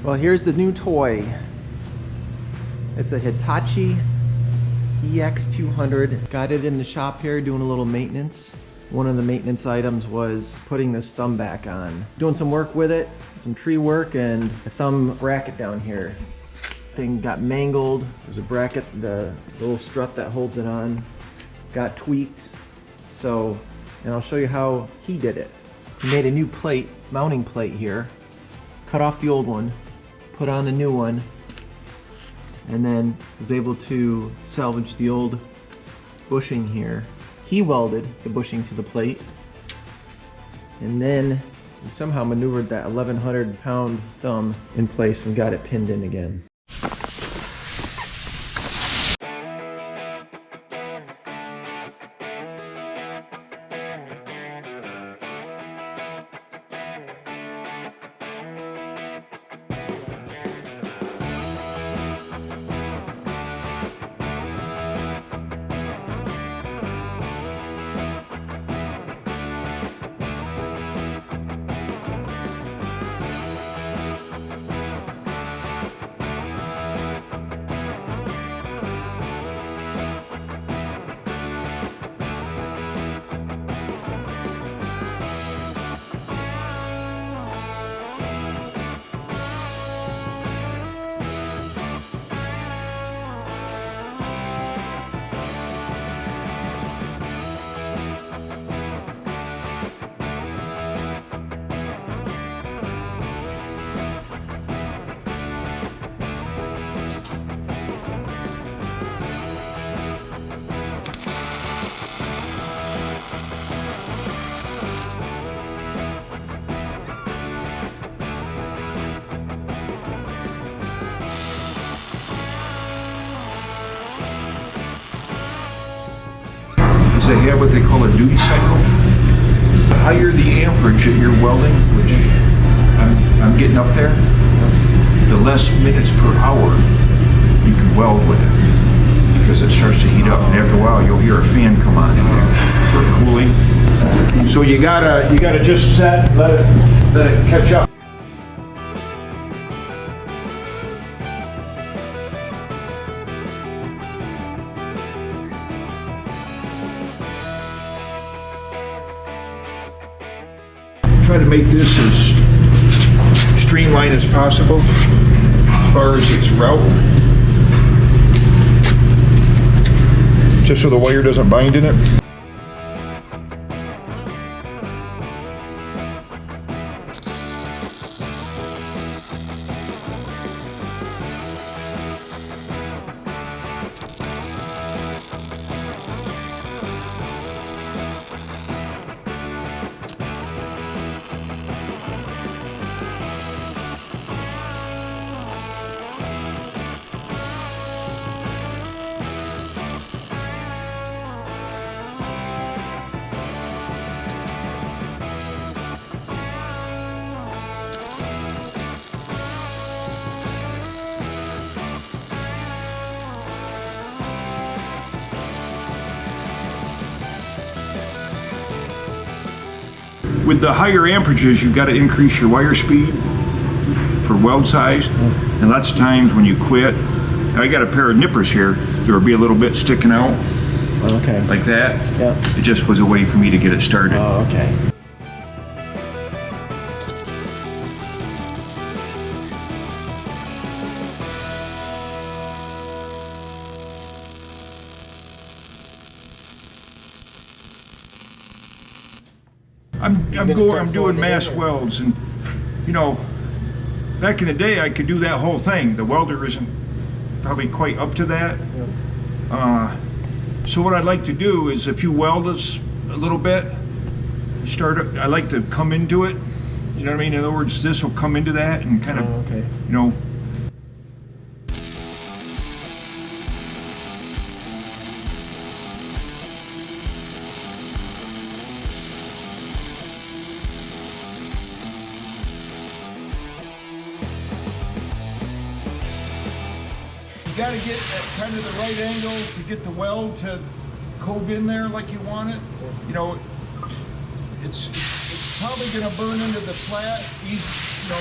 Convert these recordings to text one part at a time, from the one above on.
Well, here's the new toy. It's a Hitachi EX200. Got it in the shop here doing a little maintenance. One of the maintenance items was putting this thumb back on. Doing some work with it, some tree work, and a thumb bracket down here. Thing got mangled. There's a bracket, the little strut that holds it on got tweaked. So, and I'll show you how he did it. He made a new plate, mounting plate here, cut off the old one, put on the new one, and then was able to salvage the old bushing here. He welded the bushing to the plate, and then he somehow maneuvered that 1,100-pound thumb in place and got it pinned in again. They have what they call a duty cycle. The higher the amperage that you're welding, which I'm getting up there, the less minutes per hour you can weld with it, because it starts to heat up, and after a while you'll hear a fan come on in there for cooling. So you gotta just set, let it catch up. Try to make this as streamlined as possible as far as its route, just so the wire doesn't bind in it. With the higher amperages, you've got to increase your wire speed for weld size, and lots of times when you quit, I got a pair of nippers here, there will be a little bit sticking out, Okay. like that. Yeah. It just was a way for me to get it started. Oh, okay. I'm doing mass welds, and you know, back in the day I could do that whole thing. The welder isn't probably quite up to that. Yeah. So what I'd like to do is, if you weld us a little bit, I like to come into it. You know what I mean? In other words, this will come into that and kind of, okay. You know. You got to get at kind of the right angle to get the weld to cove in there like you want it. You know, it's probably going to burn into the flat, easier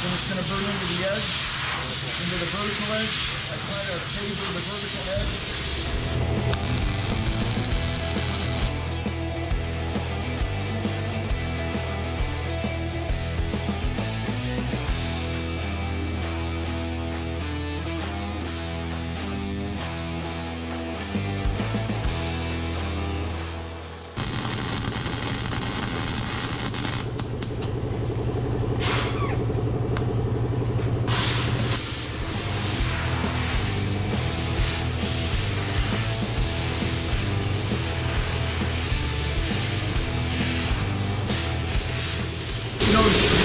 and it's going to burn into the edge, into the vertical edge. I try to favor the vertical edge.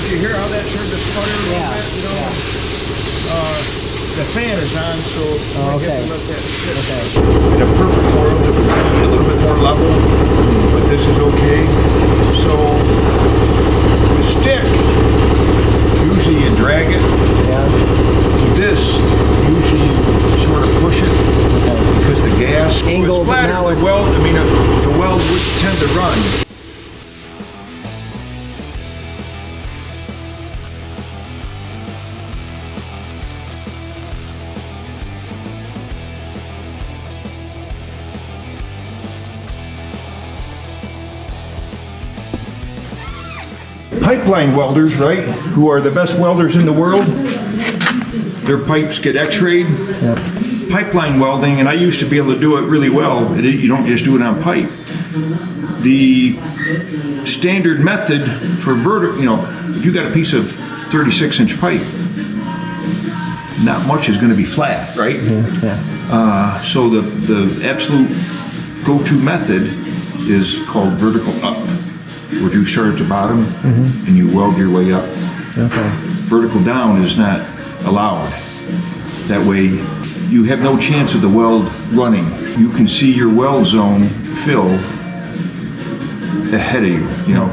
Did you hear how that turned to sputter a little bit? You know, the fan is on, so I have to let that sit. In a perfect world, it would be a little bit more level, but this is okay. So the stick, usually you drag it. This, usually you sort of push it because the gas Angled, was flatter. now it's... The weld would tend to run. Pipeline welders, right, who are the best welders in the world, their pipes get x-rayed. Pipeline welding, and I used to be able to do it really well. You don't just do it on pipe. The standard method for vertical, you know, if you got a piece of 36-inch pipe, not much is going to be flat, right? So the absolute go-to method is called vertical up, where you start at the bottom and you weld your way up. Vertical down is not allowed. That way you have no chance of the weld running. You can see your weld zone fill ahead of you, you know.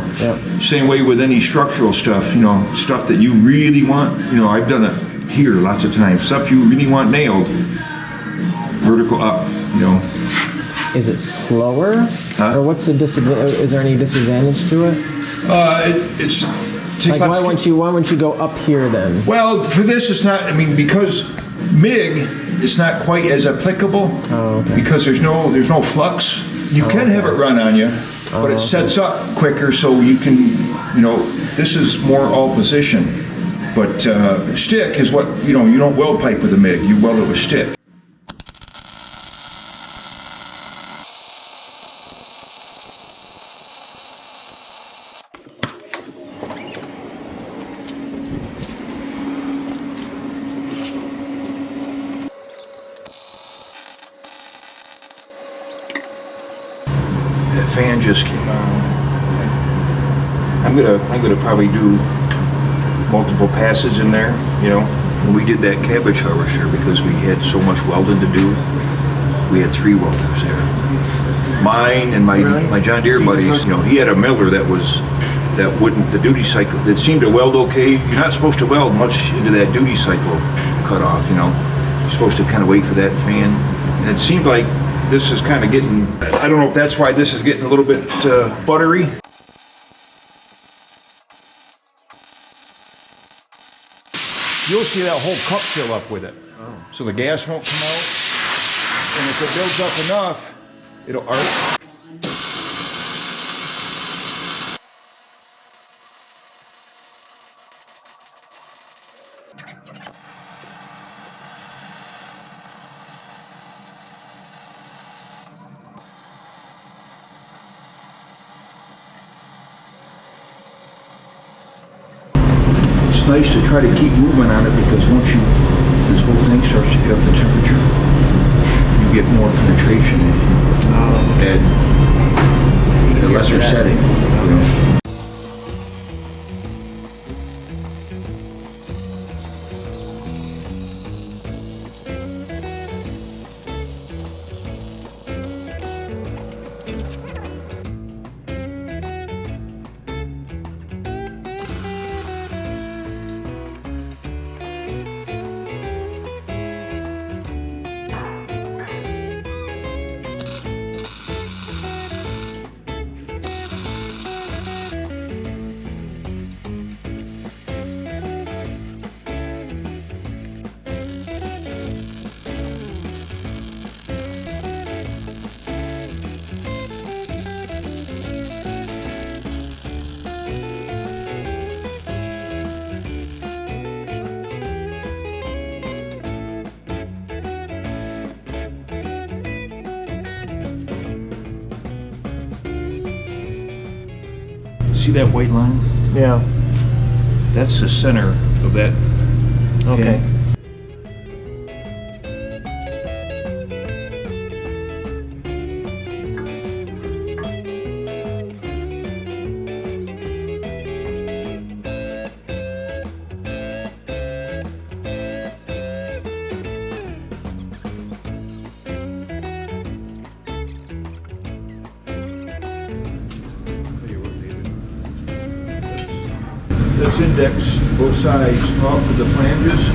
Same way with any structural stuff, you know, stuff that you really want, you know, I've done it here lots of times. Stuff you really want nailed, vertical up, you know. Is it slower? Or what's the disadvantage? Is there any disadvantage to it? It's like why won't you go up here then? Well, for this it's not. I mean, because MIG, it's not quite as applicable. Because there's no flux. You can have it run on you, but it sets up quicker, so you can, you know, this is more all position. But stick is what, you know, you don't weld pipe with a MIG. You weld it with stick. That fan just came on. I'm gonna probably do multiple passes in there, you know. When we did that cabbage harvester, because we had so much welding to do, we had 3 welders there. Mine and my John Deere buddies, you know, he had a miller that wouldn't, the duty cycle, that seemed to weld okay. You're not supposed to weld much into that duty cycle cutoff, you know. You're supposed to kind of wait for that fan. And it seemed like this is kind of getting, I don't know if that's why this is getting a little bit buttery. You'll see that whole cup fill up with it. So the gas won't come out. And if it builds up enough, it'll arc. It's nice to try to keep movement on it, because once this whole thing starts to get up the temperature, you get more penetration at a lesser setting. You know? See that white line? Yeah. That's the center of that. Okay. pin. Let's index both sides off of the flanges.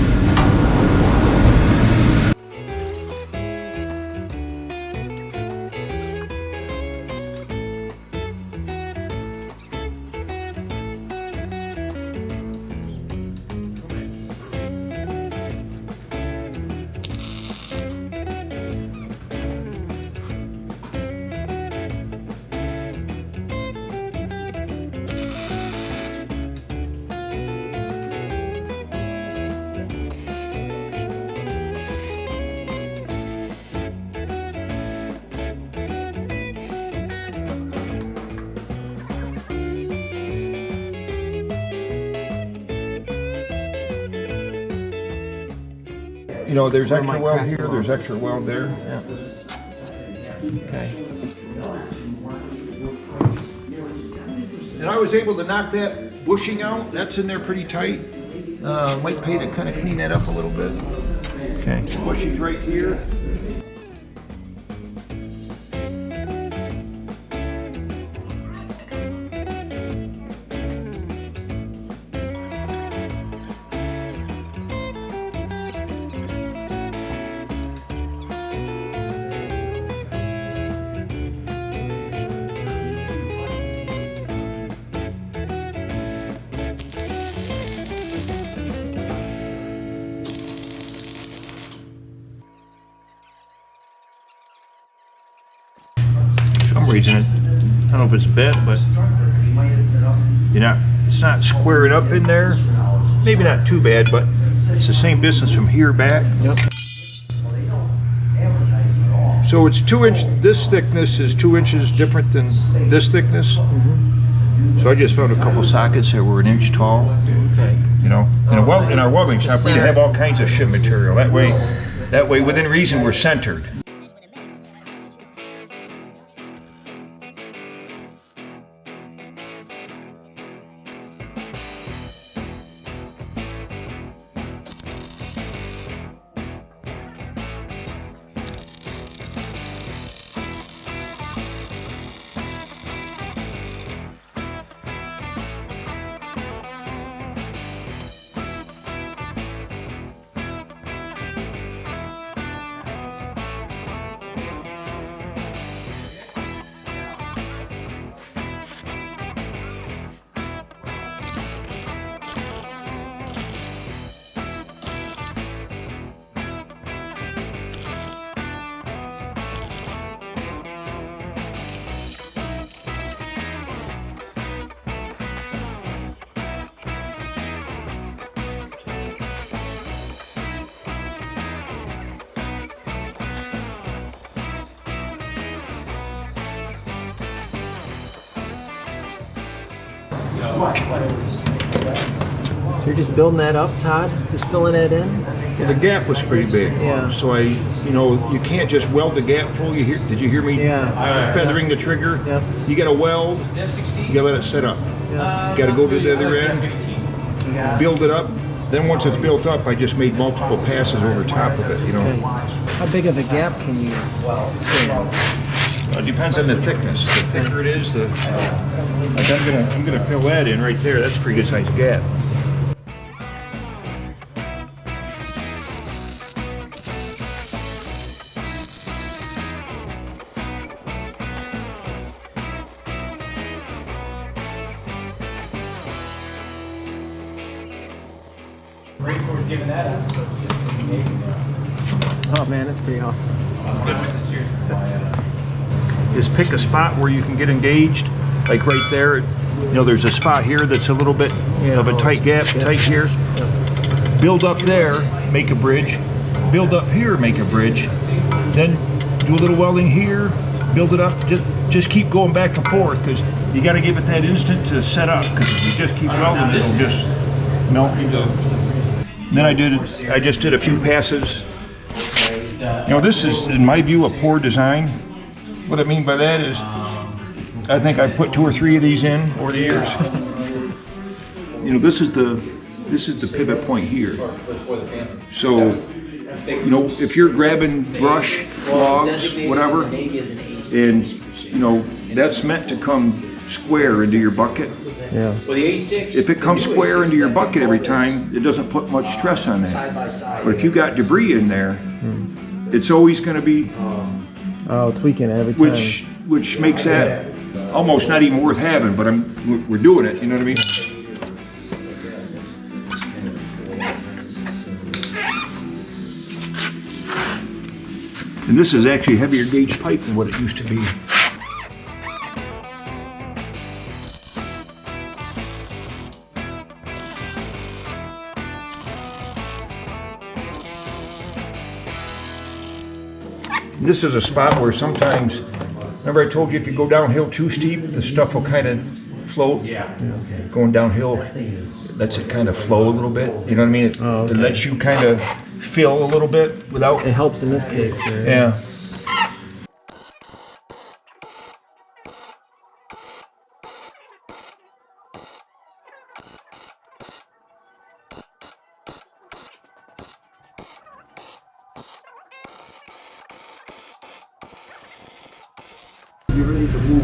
You know, there's Where extra my weld crack here, goes. there's extra weld there. Yeah. Okay. And I was able to knock that bushing out. That's in there pretty tight. Might pay to kind of clean that up a little bit. Okay. Bushing's right here. For some reason, I don't know if it's bent, but it's not squaring up in there. Maybe not too bad, but it's the same distance from here back. Yep. So it's 2 inch, this thickness is 2 inches different than this thickness. So I just found a couple sockets that were 1 inch tall. Okay. You know, in our welding shop, we have all kinds of shim material. That way, within reason, we're centered. So you're just building that up, Todd? Just filling that in? Well, the gap was pretty big. Yeah. So you can't just weld the gap full. Did you hear me? Yeah. Feathering the trigger. Yep. You got to weld. You got to let it set up. Yeah. You got to go to the other end, build it up. Then once it's built up, I just made multiple passes over top of it. Okay. How big of a gap can you span? It depends on the thickness. The thicker it is, like I'm gonna fill that in right there. That's a pretty good sized gap. Oh man, that's pretty awesome. Is pick a spot where you can get engaged, like right there. You know, there's a spot here that's a little bit of a tight gap, tight here. Build up there, make a bridge. Build up here, make a bridge. Then do a little welding here, build it up. Just keep going back and forth, because You got to give it that instant to set up, because if you just keep welding, it'll just melt. Then I just did a few passes. You know, this is, in my view, a poor design. What I mean by that is, I think I put 2 or 3 of these in over the years. You know, this is the pivot point here. So, you know, if you're grabbing brush, logs, whatever, and you know, that's meant to come square into your bucket. Yeah. If it comes square into your bucket every time, it doesn't put much stress on that. But if you got debris in there, it's always going to be tweaking every time. Which makes that almost not even worth having. But we're doing it. You know what I mean? And this is actually heavier gauge pipe than what it used to be. This is a spot where sometimes, remember I told you if you go downhill too steep, the stuff will kind of float? Yeah. Going downhill lets it kind of flow a little bit, you know what I mean? It lets you kind of fill a little bit without... It helps in this case. Yeah.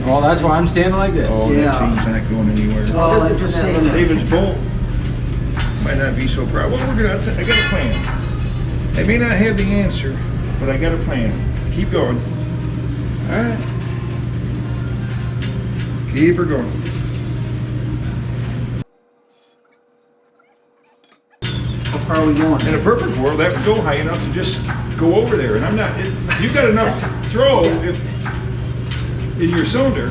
Oh, that's why I'm standing like this. Oh, that chain's not going anywhere. Oh, this is a shame. David's bolt might not be so proud. Well, I got a plan. I may not have the answer, but I got a plan. Keep going. All right. Keep her going. How far are we going? In a perfect world, that would go high enough to just go over there. And I'm not, you've got enough to throw in your cylinder.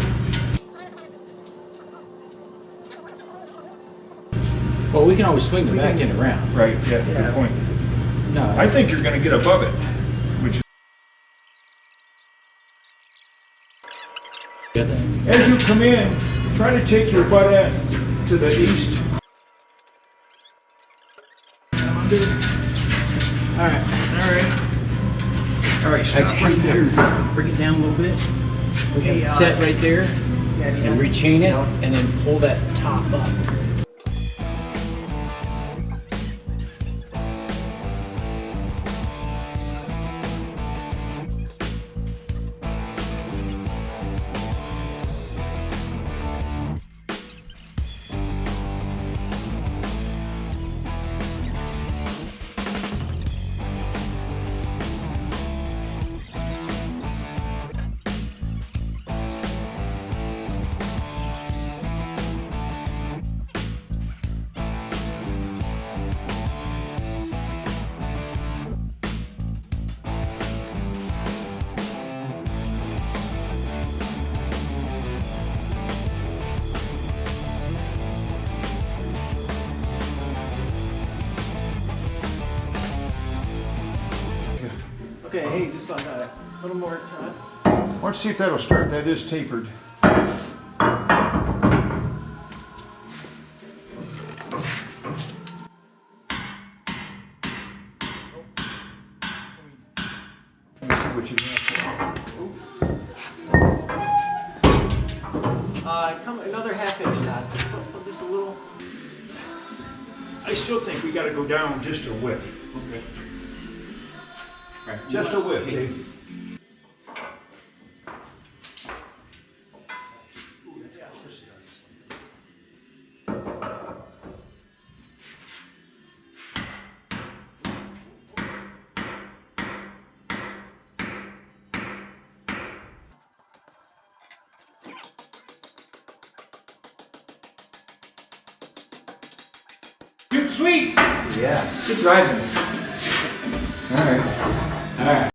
Well, we can always swing the back end around. Right, yeah, good point. No, I think you're gonna get above it, which is... As you come in, try to take your butt end to the east. All right, stop right there. Bring it down a little bit. We have it set right there, and rechain it, and then pull that top up. Okay, hey, just about that. A little more, Todd. Why don't you see if that'll start? That is tapered. Let me see what you got. Come another half-inch, Todd. Just a little. I still think we got to go down just a whiff. Okay. Right. Just a whiff, Dave. Sweet. Yes. Good driving. All right.